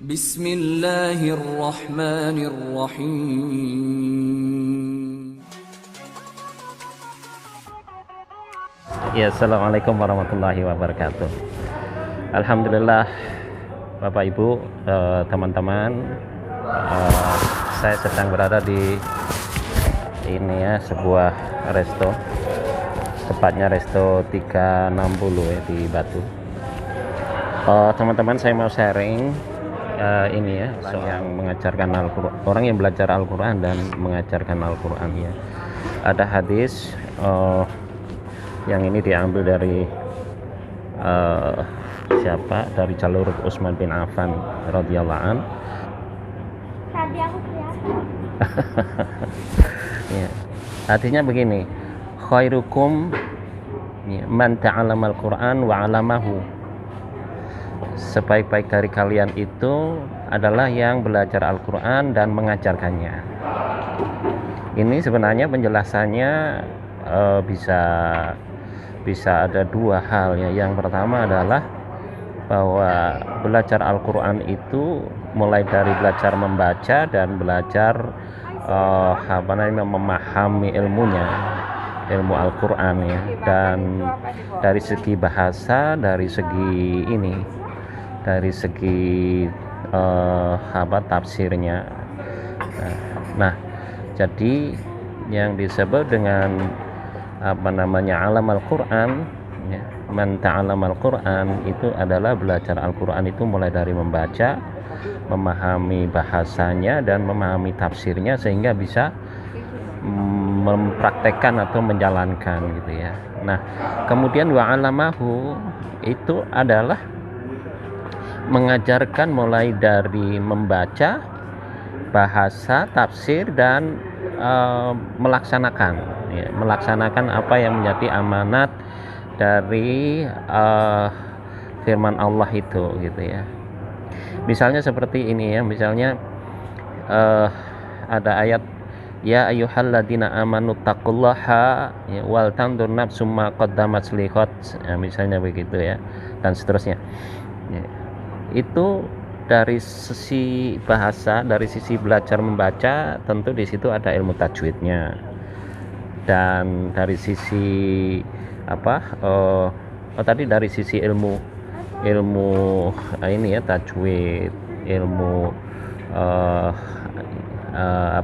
Bismillahirrahmanirrahim. Ya, assalamualaikum warahmatullahi wabarakatuh. Alhamdulillah, Bapak Ibu, teman-teman, saya sedang berada di ini ya, sebuah resto, tepatnya resto 360 ya, di Batu. Teman-teman, saya mau sharing ini ya, yang mengajarkan Al-Quran, orang yang belajar Al-Quran dan mengajarkan Al-Quran ya. Ada hadis yang ini diambil dari siapa? Dari jalur Utsman bin Affan radhiyallahu an. Tadi aku kelihatan. Ya. Artinya begini, khairukum ya, man ta'allama al-Quran wa 'allamahu. Sebaik-baik dari kalian itu adalah yang belajar Al-Quran dan mengajarkannya. Ini sebenarnya penjelasannya bisa ada dua hal ya. Yang pertama adalah bahwa belajar Al-Quran itu mulai dari belajar membaca dan belajar memahami ilmunya, ilmu Al-Quran ya. Dan dari segi bahasa, dari segi ini, dari segi tafsirnya. Nah, jadi yang disebut dengan alam Al-Quran ya, man ta'allama Al-Quran itu adalah belajar Al-Quran itu mulai dari membaca, memahami bahasanya dan memahami tafsirnya sehingga bisa mempraktekkan atau menjalankan gitu ya. Nah, kemudian wa 'allamahu itu adalah mengajarkan mulai dari membaca, bahasa, tafsir dan melaksanakan apa yang menjadi amanat dari firman Allah itu gitu ya. Misalnya seperti ini ya, misalnya ada ayat ya ayyuhalladzina amanu taqullaha ya, wal tandur nafsum ma qaddamat liqad ya, misalnya begitu ya, dan seterusnya ya. Itu dari sisi bahasa, dari sisi belajar membaca, tentu di situ ada ilmu tajwidnya. Dan dari sisi tadi dari sisi ilmu ini ya, tajwid, ilmu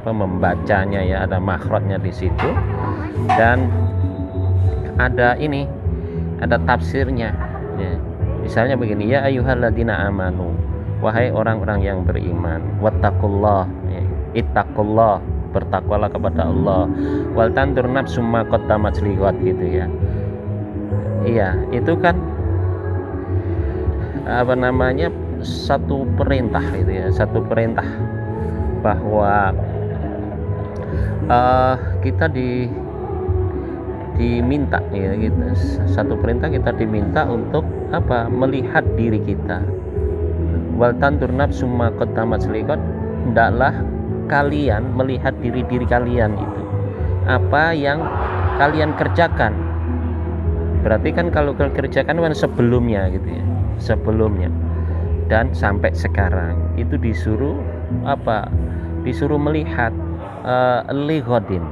membacanya ya, ada makhrajnya di situ, dan ada tafsirnya ya. Misalnya begini, ya ayyuhalladzina amanu, wahai orang-orang yang beriman, wattaqullah ya, ittaqullah, bertakwalah kepada Allah, wal tandur nafsum ma qaddamat liqad gitu ya. Iya, itu kan satu perintah gitu ya, satu perintah bahwa kita diminta ya gitu. Satu perintah, kita diminta untuk melihat diri kita. Wal tandur nafsum ma qaddamat liqad, hendaklah kalian melihat diri kalian itu, apa yang kalian kerjakan. Berarti kan kalau kalian kerjakan kan sebelumnya gitu ya, sebelumnya dan sampai sekarang itu disuruh melihat liqadin.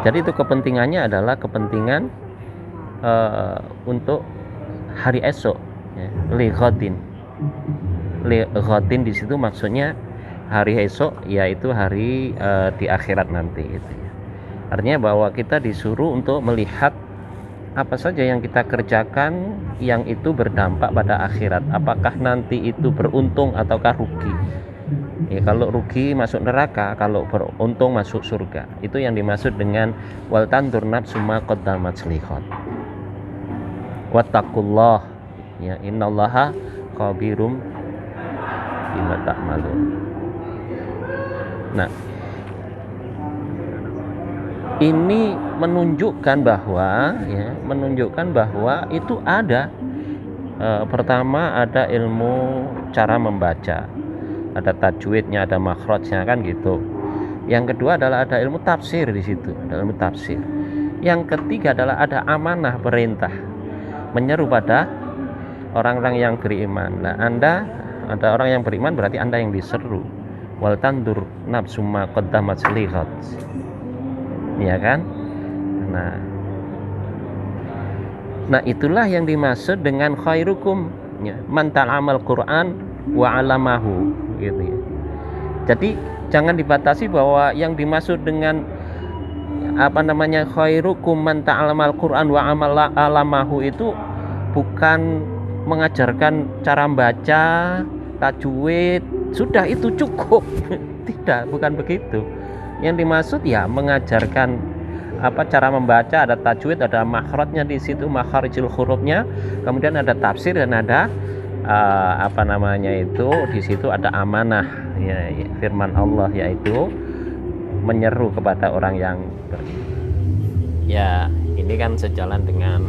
Jadi itu kepentingannya adalah kepentingan untuk hari esok ya, liqadin di situ maksudnya hari esok, yaitu hari di akhirat nanti gitu ya. Artinya bahwa kita disuruh untuk melihat apa saja yang kita kerjakan yang itu berdampak pada akhirat, apakah nanti itu beruntung ataukah rugi ya. Kalau rugi masuk neraka, kalau beruntung masuk surga. Itu yang dimaksud dengan wal tandur nafsum ma qaddamat liqad. Wattaqullah ya, innallaha khabirum bima ta'malun. Nah, ini menunjukkan bahwa itu ada pertama ada ilmu cara membaca, ada tajwidnya, ada makhrajnya kan gitu. Yang kedua adalah ada ilmu tafsir di situ, ada ilmu tafsir. Yang ketiga adalah ada amanah perintah menyeru pada orang-orang yang beriman. Nah, Anda ada orang yang beriman berarti Anda yang diseru. Wal tandur nafsu ma qaddamat lighat. Ya kan? Nah, itulah yang dimaksud dengan khairukum, ya, man ta'amal Quran wa 'alamahu, gitu ya. Jadi jangan dibatasi bahwa yang dimaksud dengan khairukum man ta'amal Quran wa 'alamahu itu bukan mengajarkan cara membaca, tajwid, sudah itu cukup. Tidak, bukan begitu. Yang dimaksud ya mengajarkan cara membaca, ada tajwid, ada makhrajnya di situ, makharijul hurufnya, kemudian ada tafsir dan ada di situ ada amanah, ya, firman Allah, yaitu menyeru kepada orang yang ya, ini kan sejalan dengan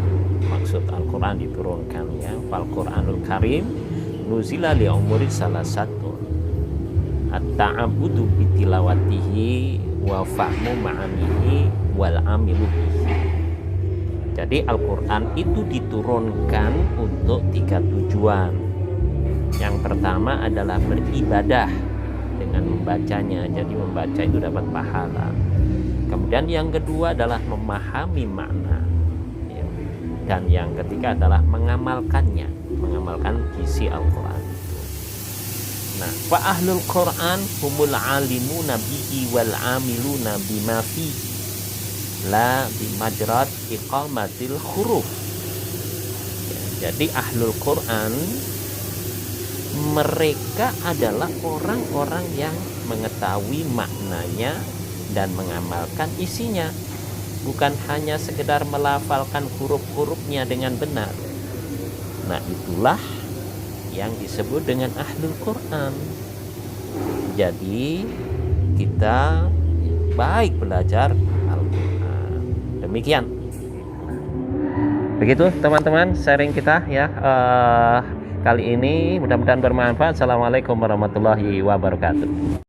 maksud Al-Quran diturunkan, ya. Fal Quranul Karim nuzila li umuri salah satu at-ta'abudu bitilawatihi wa fahmu ma'anihi wal amilu bihi. Jadi Al-Quran itu diturunkan untuk 3 tujuan. Yang pertama adalah beribadah dengan membacanya, jadi membaca itu dapat pahala. Kemudian yang kedua adalah memahami makna, ya. Dan yang ketiga adalah mengamalkannya, mengamalkan isi Al-Quran. Nah, fa ahlul Quran humul alimuna bihi wal amiluna bima fihi la bimajrat iqamatil huruf, ya. Jadi ahlul Quran mereka adalah orang-orang yang mengetahui maknanya dan mengamalkan isinya, bukan hanya sekedar melafalkan huruf-hurufnya dengan benar. Nah, itulah yang disebut dengan ahlul Quran. Jadi kita baik belajar Al-Quran. Demikian. Begitu teman-teman sharing kita, ya, kali ini, mudah-mudahan bermanfaat. Assalamualaikum warahmatullahi wabarakatuh.